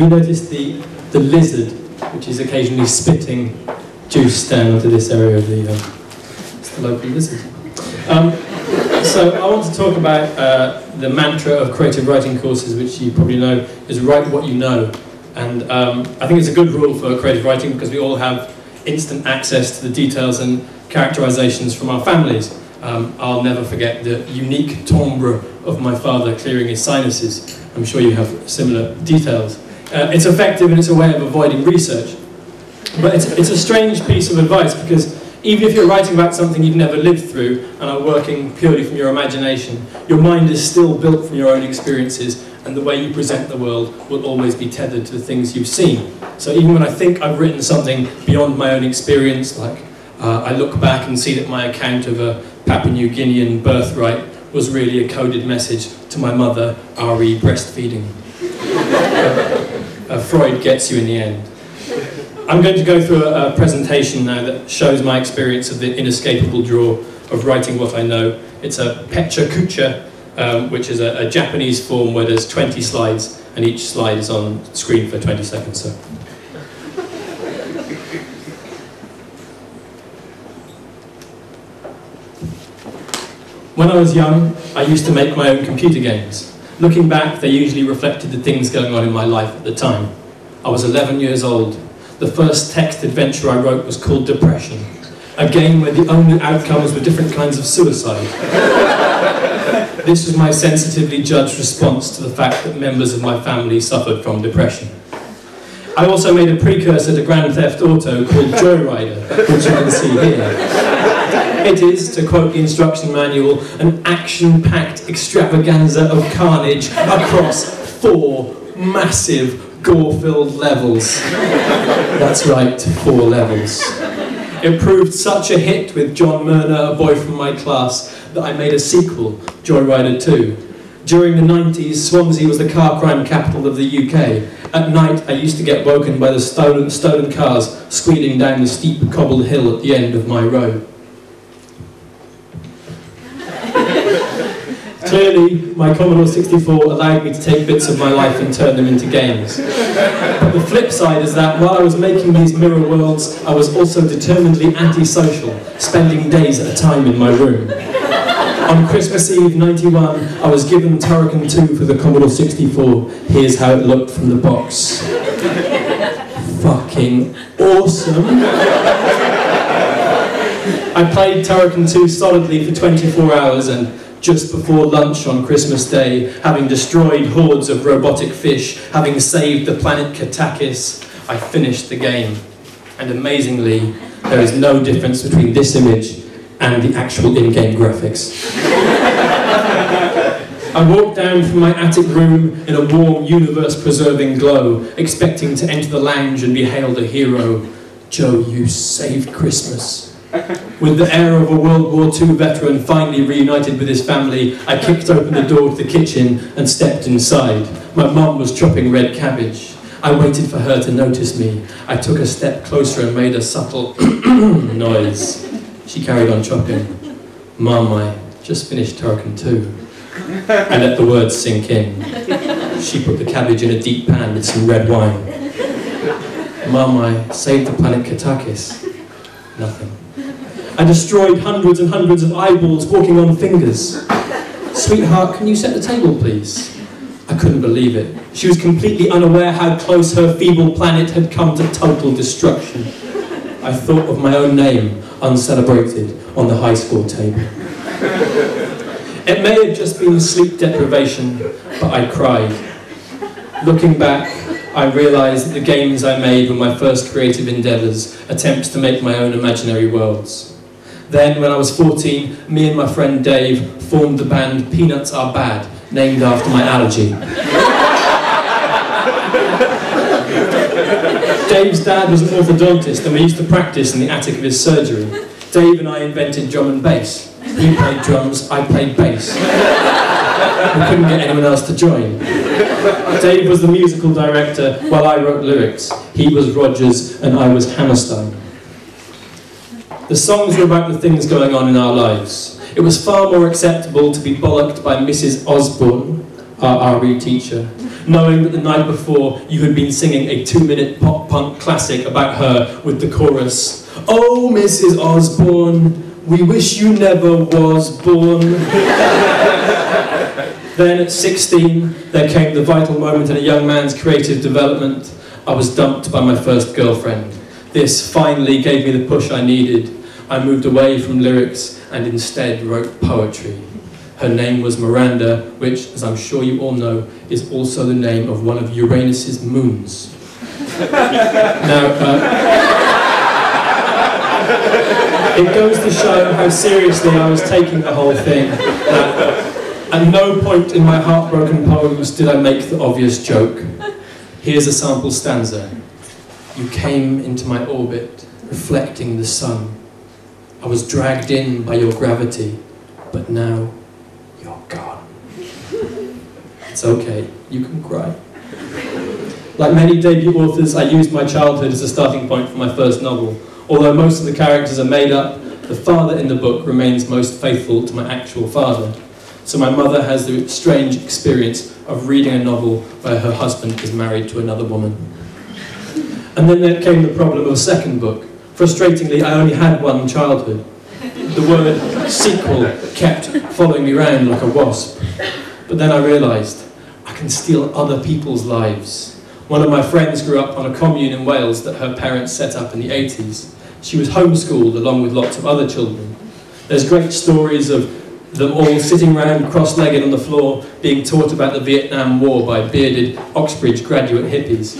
you noticed the lizard, which is occasionally spitting juice down onto this area of the, it's the local lizard. So I want to talk about the mantra of creative writing courses, which you probably know, is write what you know. And I think it's a good rule for creative writing because we all have instant access to the details and characterizations from our families. I'll never forget the unique timbre of my father clearing his sinuses. I'm sure you have similar details. It's effective and it's a way of avoiding research. But it's a strange piece of advice because even if you're writing about something you've never lived through and are working purely from your imagination, your mind is still built from your own experiences, and the way you present the world will always be tethered to the things you've seen. So even when I think I've written something beyond my own experience, like I look back and see that my account of a Papua New Guinean birthright was really a coded message to my mother, re breastfeeding. Freud gets you in the end. I'm going to go through a presentation now that shows my experience of the inescapable draw of writing what I know. It's a Pecha Kucha, which is a Japanese form where there's 20 slides, and each slide is on screen for 20 seconds. So. When I was young, I used to make my own computer games. Looking back, they usually reflected the things going on in my life at the time. I was 11 years old. The first text adventure I wrote was called Depression, a game where the only outcomes were different kinds of suicide. This was my sensitively judged response to the fact that members of my family suffered from depression. I also made a precursor to Grand Theft Auto called Joyrider, which you can see here. It is, to quote the instruction manual, an action-packed extravaganza of carnage across 4 massive, gore-filled levels. That's right, 4 levels. It proved such a hit with John Murner, a boy from my class, that I made a sequel, Joyrider 2. During the 90s, Swansea was the car crime capital of the UK. At night, I used to get woken by the stolen cars squealing down the steep cobbled hill at the end of my road. Clearly, my Commodore 64 allowed me to take bits of my life and turn them into games. But the flip side is that while I was making these mirror worlds, I was also determinedly antisocial, spending days at a time in my room. On Christmas Eve '91, I was given Turrican 2 for the Commodore 64. Here's how it looked from the box. Fucking awesome! I played Turrican 2 solidly for 24 hours and just before lunch on Christmas Day, having destroyed hordes of robotic fish, having saved the planet Katakis, I finished the game. And amazingly, there is no difference between this image and the actual in-game graphics. I walked down from my attic room in a warm, universe-preserving glow, expecting to enter the lounge and be hailed a hero. Joe, you saved Christmas. With the air of a World War II veteran finally reunited with his family, I kicked open the door to the kitchen and stepped inside. My mum was chopping red cabbage. I waited for her to notice me. I took a step closer and made a subtle noise. She carried on chopping. Mum, I just finished Turrican 2. I let the words sink in. She put the cabbage in a deep pan with some red wine. Mum, I saved the planet Katakis. Nothing. I destroyed hundreds and hundreds of eyeballs walking on fingers. Sweetheart, can you set the table, please? I couldn't believe it. She was completely unaware how close her feeble planet had come to total destruction. I thought of my own name, uncelebrated, on the high score table. It may have just been sleep deprivation, but I cried. Looking back, I realised that the games I made were my first creative endeavours, attempts to make my own imaginary worlds. Then, when I was 14, me and my friend Dave formed the band Peanuts Are Bad, named after my allergy. Dave's dad was an orthodontist and we used to practice in the attic of his surgery. Dave and I invented drum and bass. He played drums, I played bass. We couldn't get anyone else to join. Dave was the musical director while I wrote lyrics. He was Rogers and I was Hammerstein. The songs were about the things going on in our lives. It was far more acceptable to be bollocked by Mrs. Osborne, our RE teacher, knowing that the night before you had been singing a 2-minute pop-punk classic about her with the chorus, "Oh, Mrs. Osborne, we wish you never was born." Then at 16, there came the vital moment in a young man's creative development. I was dumped by my first girlfriend. This finally gave me the push I needed. I moved away from lyrics and instead wrote poetry. Her name was Miranda, which, as I'm sure you all know, is also the name of one of Uranus's moons. Now, it goes to show how seriously I was taking the whole thing. At no point in my heartbroken poems did I make the obvious joke. Here's a sample stanza. You came into my orbit, reflecting the sun. I was dragged in by your gravity, but now you're gone. It's okay, you can cry. Like many debut authors, I used my childhood as a starting point for my first novel. Although most of the characters are made up, the father in the book remains most faithful to my actual father. So my mother has the strange experience of reading a novel where her husband is married to another woman. And then there came the problem of a second book. Frustratingly, I only had one childhood. The word sequel kept following me around like a wasp. But then I realised I can steal other people's lives. One of my friends grew up on a commune in Wales that her parents set up in the 80s. She was homeschooled along with lots of other children. There's great stories of them all sitting around cross-legged on the floor being taught about the Vietnam War by bearded Oxbridge graduate hippies.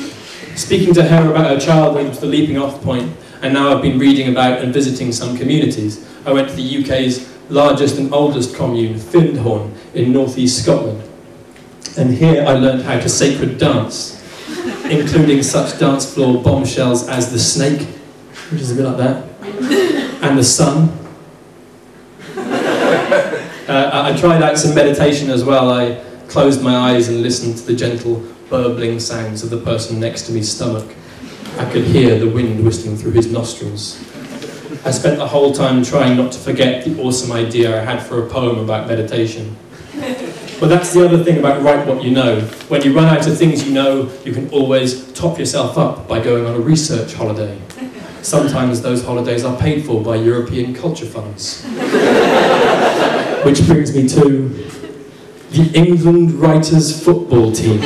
Speaking to her about her childhood was the leaping off point, and now I've been reading about and visiting some communities. I went to the UK's largest and oldest commune, Dunthorne, in northeast Scotland. And here I learned how to sacred dance, including such dance floor bombshells as the snake, which is a bit like that, and the sun. I tried out some meditation as well. I closed my eyes and listened to the gentle burbling sounds of the person next to me's stomach. I could hear the wind whistling through his nostrils. I spent the whole time trying not to forget the awesome idea I had for a poem about meditation. But that's the other thing about write what you know. When you run out of things you know, you can always top yourself up by going on a research holiday. Sometimes those holidays are paid for by European culture funds. Which brings me to the England Writers Football Team.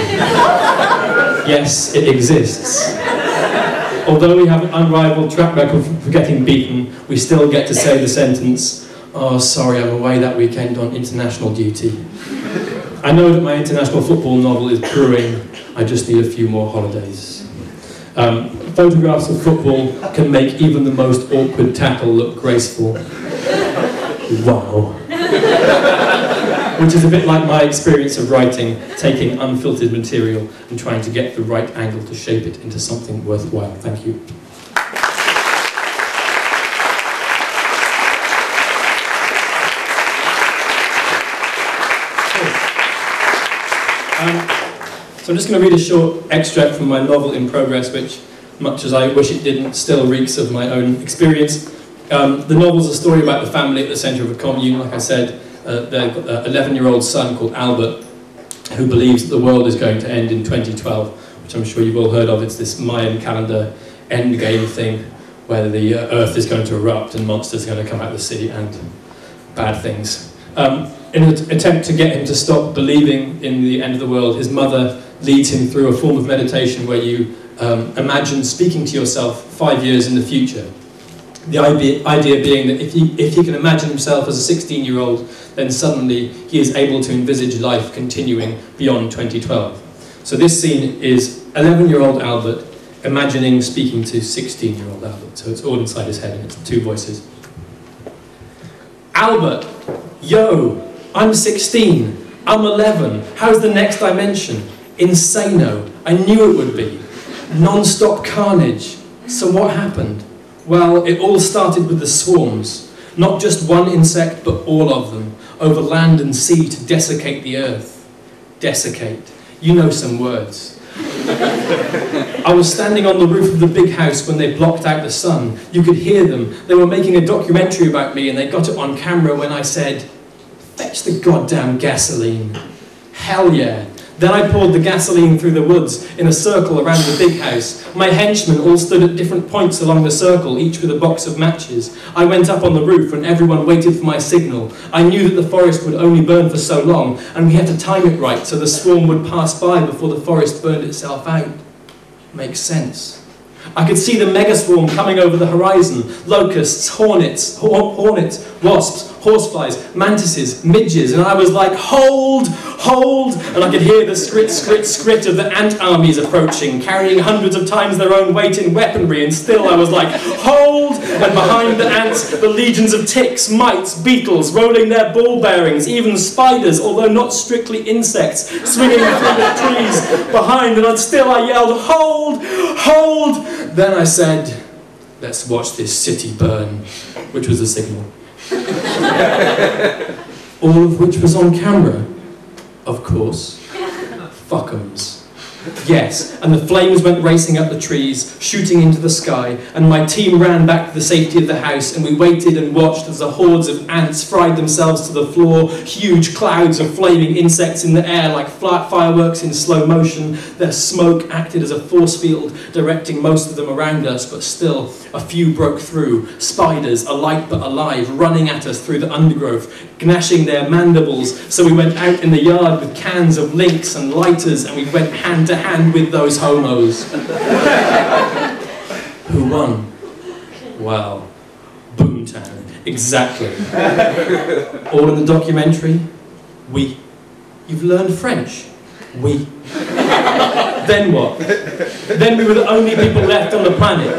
Yes, it exists. Although we have an unrivaled track record for getting beaten, we still get to say the sentence, "Oh, sorry, I'm away that weekend on international duty." I know that my international football novel is brewing, I just need a few more holidays. Photographs of football can make even the most awkward tackle look graceful. Wow. Which is a bit like my experience of writing, taking unfiltered material and trying to get the right angle to shape it into something worthwhile. Thank you. So I'm just going to read a short extract from my novel in progress, which, much as I wish it didn't, still reeks of my own experience. The novel's a story about the family at the centre of a commune, like I said. They've got an 11-year-old son called Albert, who believes that the world is going to end in 2012, which I'm sure you've all heard of. It's this Mayan calendar endgame thing, where the earth is going to erupt and monsters are going to come out of the sea and bad things. In an attempt to get him to stop believing in the end of the world, his mother leads him through a form of meditation where you imagine speaking to yourself 5 years in the future. The idea being that if he can imagine himself as a 16-year-old, then suddenly he is able to envisage life continuing beyond 2012. So this scene is 11-year-old Albert imagining speaking to 16-year-old Albert. So it's all inside his head and it's two voices. Albert, yo, I'm 16, I'm 11, how's the next dimension? Insano, I knew it would be. Non-stop carnage. So what happened? Well, it all started with the swarms. Not just one insect, but all of them. Over land and sea to desiccate the earth. Desiccate. You know some words. I was standing on the roof of the big house when they blocked out the sun. You could hear them. They were making a documentary about me and they got it on camera when I said, "Fetch the goddamn gasoline." Hell yeah. Then I poured the gasoline through the woods in a circle around the big house. My henchmen all stood at different points along the circle, each with a box of matches. I went up on the roof and everyone waited for my signal. I knew that the forest would only burn for so long, and we had to time it right so the swarm would pass by before the forest burned itself out. Makes sense. I could see the megaswarm coming over the horizon. Locusts, hornets, wasps, horseflies, mantises, midges, and I was like, hold, hold, and I could hear the scrit, scrit, scrit of the ant armies approaching, carrying hundreds of times their own weight in weaponry, and still I was like, hold, and behind the ants, the legions of ticks, mites, beetles, rolling their ball bearings, even spiders, although not strictly insects, swinging through the trees behind, and still I yelled, hold, hold. Then I said, let's watch this city burn, which was the signal. All of which was on camera, of course. Fuck'ems. Yes, and the flames went racing up the trees, shooting into the sky, and my team ran back to the safety of the house, and we waited and watched as the hordes of ants fried themselves to the floor, huge clouds of flaming insects in the air like fireworks in slow motion. Their smoke acted as a force field, directing most of them around us, but still, a few broke through, spiders, alight but alive, running at us through the undergrowth, gnashing their mandibles. So we went out in the yard with cans of Lynx and lighters, and we went hand to hand with those homos. Who won? Well, Boomtown. Exactly. All in the documentary? We. You've learned French? We. Then what? Then we were the only people left on the planet.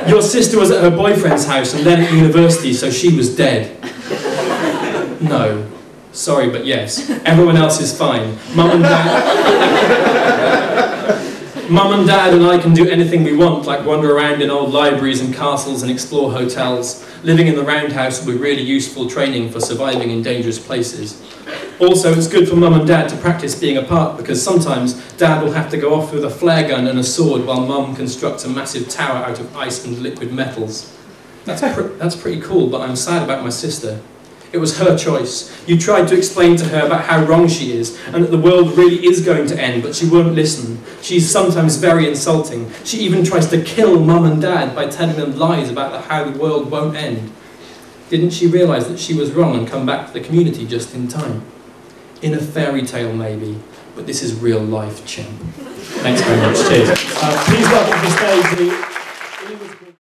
Your sister was at her boyfriend's house and then at university, so she was dead. No. Sorry, but yes. Everyone else is fine. Mum and Dad and I can do anything we want, like wander around in old libraries and castles and explore hotels. Living in the roundhouse will be really useful training for surviving in dangerous places. Also, it's good for Mum and Dad to practice being apart, because sometimes Dad will have to go off with a flare gun and a sword while Mum constructs a massive tower out of ice and liquid metals. That's pretty cool, but I'm sad about my sister. It was her choice. You tried to explain to her about how wrong she is, and that the world really is going to end, but she won't listen. She's sometimes very insulting. She even tries to kill Mum and Dad by telling them lies about how the world won't end. Didn't she realise that she was wrong and come back to the community just in time? In a fairy tale, maybe, but this is real life, champ. Thanks very much. Cheers. Please welcome to the stage the